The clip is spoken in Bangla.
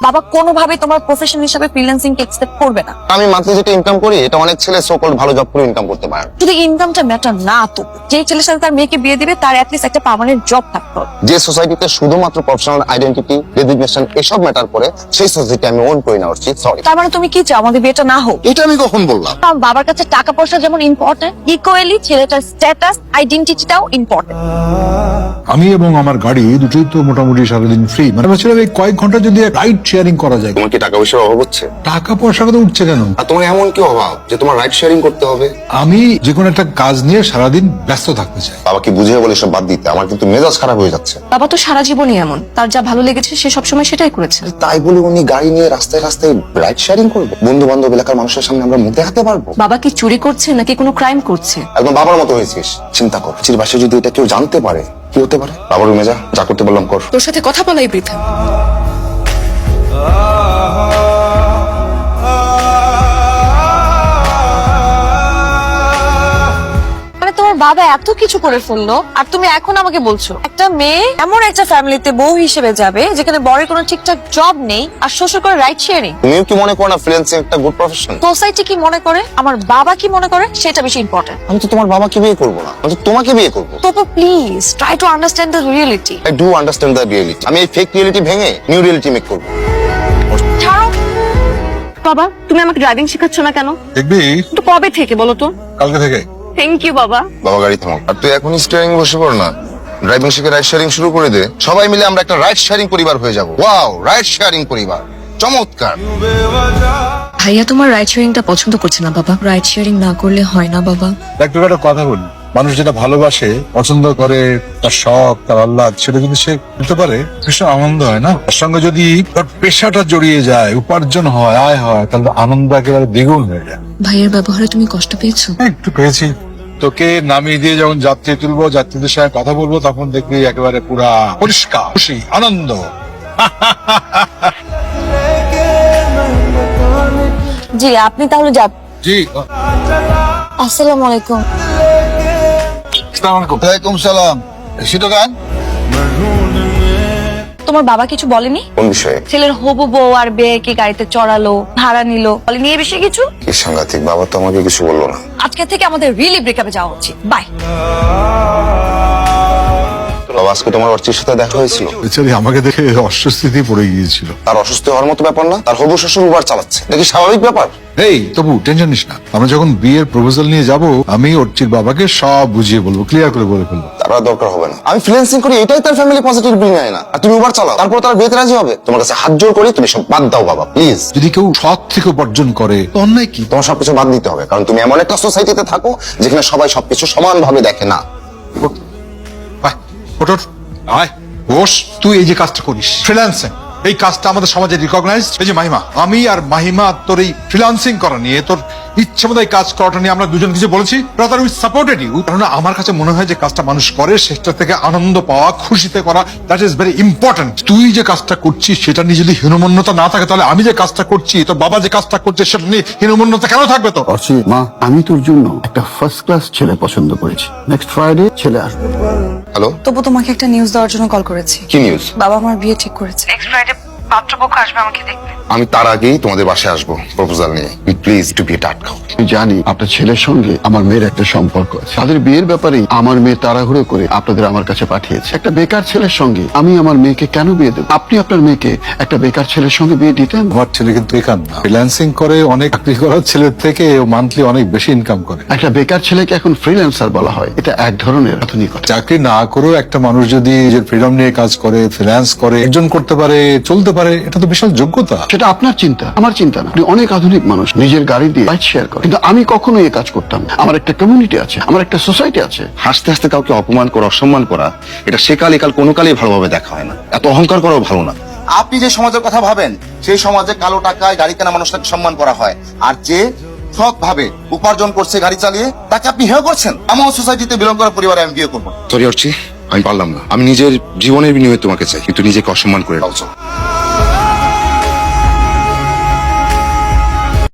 বাবা কোনোভাবে তোমার প্রফেশন হিসেবে ফ্রিল্যান্সিং কে অ্যাকসেপ্ট করবে না। আমি মান্থলি যেটা ইনকাম করি এটা অনেক ছেলে সো কল্ড ভালো জব করে ইনকাম করতে পারে না। শুধু ইনকামটা ম্যাটার না তো, যে ছেলের সাথে তার মেয়েকে বিয়ে দিবে তার অ্যাটলিস্ট একটা পার্মানেন্ট জব থাকতে হবে। যে সোসাইটিতে শুধুমাত্র প্রফেশনাল আইডেন্টিটি রেজিগনেশন এসব ম্যাটার করে সেই সোসাইটি আমি ওন করি না উচিত। সরি। তার মানে তুমি কি চাও আমাদের বিয়েটা না হোক? এটা আমি কখন বললাম? আমার বাবার কাছে টাকা পয়সা যেমন ইম্পর্টেন্ট, ইকুয়ালি ছেলেটার স্ট্যাটাস আইডেন্টিটিটাও ইম্পর্টেন্ট। আমি এবং আমার গাড়ি দুটোই তো মোটামুটি সারাদিন ফ্রি, মানে ভাবছিলাম এই কয়েক ঘন্টা যদি রাইড শেয়ারিং করা যায়। তোমার কি টাকা পয়সার অভাব হচ্ছে? টাকা পয়সা কথা উঠছে কেন? আর তোমার এমন কি অভাব যে তোমার রাইড শেয়ারিং করতে হবে? আমি যে কোনো একটা কাজ নিয়ে সারাদিন ব্যস্ত থাকতে চাই। বাবাকে বুঝিয়ে বলে সব বাদ দিতে, আমার কিন্তু মেজাজ খারাপ হয়ে যাচ্ছে। বাবা তো সারা জীবনই এমন, তার যা ভালো লেগেছে সে সবসময় সেটাই করেছে। তাই বলে উনি গাড়ি নিয়ে রাস্তায় রাস্তায় রাইড শেয়ারিং করবে? বন্ধু বান্ধব এলাকার মানুষের সামনে আমরা মুখ দেখাতে পারবো? বাবা কি চুরি করছে নাকি কোনো ক্রাইম করছে? একদম বাবার মতো হয়েছিস। চিন্তা কর, চির বাসে যদি এটা কেউ জানতে পারে কি হতে পারে? বাবার রুমে যা করতে বললাম কর। তোর সাথে কথা বলাই বৃথা। মানে তোমার বাবা এত কিছু করে ফেললো আর তুমি এখন আমাকে বলছো একটা মেয়ে এমন একটা ফ্যামিলিতে বউ হিসেবে যাবে যেখানে বরের কোনো ঠিকঠাক জব নেই আর শ্বশুর করে রাইড শেয়ারিং? তুমিও কি মনে করো না ফ্রিল্যান্সিং একটা গুড প্রফেশন? সোসাইটি কি মনে করে, আমার বাবা কি মনে করে, সেটা বেশি ইম্পর্টেন্ট। আমি তো তোমার বাবাকে বিয়ে করবো না, আমি তো তোমাকে বিয়ে করবো। তবু please try to understand the reality. I do understand the reality. আমি এই ফেক রিয়েলিটি ভেঙে নিউ রিয়েলিটি মেক করবো। ছাড়ো। বাবা তুমি আমাকে ড্রাইভিং শেখাচ্ছ না কেন? দেখবি তো কবে থেকে বলো তো? কালকে থেকে। থ্যাংক ইউ বাবা। বাবা গাড়ি থামাও। আর তুই এখন স্টিয়ারিং বসে পড় না, ড্রাইভিং শিখে রাইড শেয়ারিং শুরু করে দে। সবাই মিলে আমরা একটা রাইড শেয়ারিং পরিবার হয়ে যাবো। ওয়াও, রাইড শেয়ারিং পরিবার চমৎকার। ভাইয়া তোমার রাইড শেয়ারিংটা পছন্দ করছে না বাবা। রাইড শেয়ারিং না করলে হয় না বাবা। দেখ তোকে একটা কথা বলি, মানুষ যেটা ভালোবাসে, পছন্দ করে, তার শখ, তার আহ্লাদ, সেটা যদি সে করতে পারে ভীষণ আনন্দ হয় না? তার সঙ্গে যদি তার পেশাটা জড়িয়ে যায়, উপার্জন হয়, আয় হয়, তাহলে আনন্দ একেবারে দ্বিগুণ হয়ে যায়। ভাইয়ের ব্যবহারে তুমি কষ্ট পেয়েছো? একটু পেয়েছি। তোকে নামিয়ে দিয়ে যখন যাত্রী তুলবো, যাত্রীদের সঙ্গে কথা বলবো, তখন দেখবি একেবারে পুরা পরিষ্কার, খুশি, আনন্দ। জি আপনি তাহলে যান। জি। আসসালামু আলাইকুম। আসসালামু আলাইকুম। ওয়ালাইকুম সালাম। সেটা গান তোমার বাবা কিছু বলেনি? কোন বিষয়ে? ছেলের হবু বউ আর বেয়েকে গাড়িতে চড়ালো, ভাড়া নিলো, বলেনি এই বিষয়ে কিছু? কি সাংঘাতিক, বাবা তো আমাকে কিছু বললো না। আজকে থেকে আমাদের রিয়েলি ব্রেকআপে যাওয়া উচিত। বাই। বাবা আজকে তোমার অর্চির সাথে দেখা হয়েছিল? বেচারি আমাকে দেখে অস্বস্তিতে পড়ে গিয়েছিল। তার অসুস্থ হওয়ার মতো ব্যাপার না, তার হবু শ্বশুর উবার চালাচ্ছে, এটা কি স্বাভাবিক ব্যাপার? এই তবু টেনশন নিস না, আমরা যখন বিয়ের প্রপোজাল নিয়ে যাব, আমি অর্চির বাবাকে সব বুঝিয়ে বলবো, ক্লিয়ার করে বলে ফেলবো। তার আর দরকার হবে না। আমি ফ্রিল্যান্সিং করি, এটাই তার ফ্যামিলি পজিটিভ বিল নেয় না, আর তুমি উবার চালাও, তারপর তার বিয়েতে রাজি হবে? তোমার কাছে হাত জোর করি, তুমি সব বাদ দাও বাবা প্লিজ। যদি কেউ সৎ থেকে উপার্জন করে তো অন্যায় কি? তোমার সবকিছু বাদ দিতে হবে, কারণ তুমি এমন একটা সোসাইটিতে থাকো যেখানে সবাই সবকিছু সমান ভাবে দেখে না। আয়, ওঠ, ওঠ, আয়, বস। তুই এই যে কাজটা করিস ফ্রিল্যান্সিং, এই কাজটা আমাদের সমাজে রিকগনাইজড। এই যে মাহিমা, আমি আর মাহিমা তোর এই ফ্রিল্যান্সিং করা নিয়ে, তোর ইচ্ছে মতো এই কাজ করাটা নিয়ে আমরা দুজন কিছু বলেছি, ব্রাদার উই সাপোর্টেড ইউ। কারণ আমার কাছে মনে হয় যে কাজটা মানুষ করে সেটা থেকে আনন্দ পাওয়া, খুশিতে করা, দ্যাট ইজ ভেরি ইম্পর্টেন্ট। তুই যে কাজটা করছিস সেটা নিয়ে যদি হীনমন্যতা না থাকে, তাহলে আমি যে কাজটা করছি, তোর বাবা যে কাজটা করছে, সেটা নিয়ে হীনমন্যতা কেন থাকবে? তো অর্চি, মা আমি তোর জন্য একটা ফার্স্ট ক্লাস ছেলে পছন্দ করেছি। নেক্সট ফ্রাইডে ছেলে আসবে। হ্যালো, তবু তোমাকে একটা নিউজ দেওয়ার জন্য কল করেছি। কি নিউজ? বাবা আমার বিয়ে ঠিক করেছে। আমি তার আগেই তোমাদের বাসায় আসবো প্রপোজাল নিয়ে। প্লিজ একটু বিয়েটা আটকাও। আমি জানি আপনার ছেলের সঙ্গে আমার মেয়ের একটা সম্পর্ক আছে। তাদের বিয়ের ব্যাপারে আমার মেয়ে তাড়াহুড়ো করে আপনাদের আমার কাছে পাঠিয়েছে। একটা বেকার ছেলের সঙ্গে আমি আমার মেয়েকে কেন বিয়ে দেব? আপনি আপনার মেয়েকে একটা বেকার ছেলের সঙ্গে বিয়ে দিতেন? আমার ছেলে কিন্তু বেকার না, ফ্রিল্যান্সিং করে, অনেক চাকরি করার ছেলের থেকে মান্থলি অনেক বেশি ইনকাম করে। একটা বেকার ছেলেকে এখন ফ্রিল্যান্সার বলা হয়, এটা এক ধরনের আধুনিকতা। চাকরি না করেও একটা মানুষ যদি নিজের ফ্রিডম নিয়ে কাজ করে, ফ্রিল্যান্স করে, একজন করতে পারে, চলতে পারে, এটা তো বিশাল যোগ্যতা। সেটা আপনার চিন্তা, আমার চিন্তা না। আপনি অনেক আধুনিক মানুষ, নিজের গাড়ি দিয়ে বাইক শেয়ার করেন, কিন্তু আমি কখনো এই কাজ করতাম না। আমার একটা কমিউনিটি আছে, আমার একটা সোসাইটি আছে। হাসতে হাসতে কাউকে অপমান করা, অসম্মান করা, এটা সেকাল একাল কোনো কালেই ভালোভাবে দেখা হয় না। এত অহংকার করাও ভালো না। আপনি যে সমাজের কথা ভাবেন, সেই সমাজে কালো টাকায় গাড়ি কেনা মানুষটাকে সম্মান করা হয়, আর যে সৎ ভাবে উপার্জন করছে গাড়ি চালিয়ে, তাকে আপনি হেয় করছেন। আমার সোসাইটিতে বিলং করা পরিবারে আমি বিয়ে করবো। সরি অর্চি, আমি পারলাম না। আমি নিজের জীবনের বিনিময়ে তোমাকে চাই, কিন্তু নিজেকে অসম্মান করে রাখছো।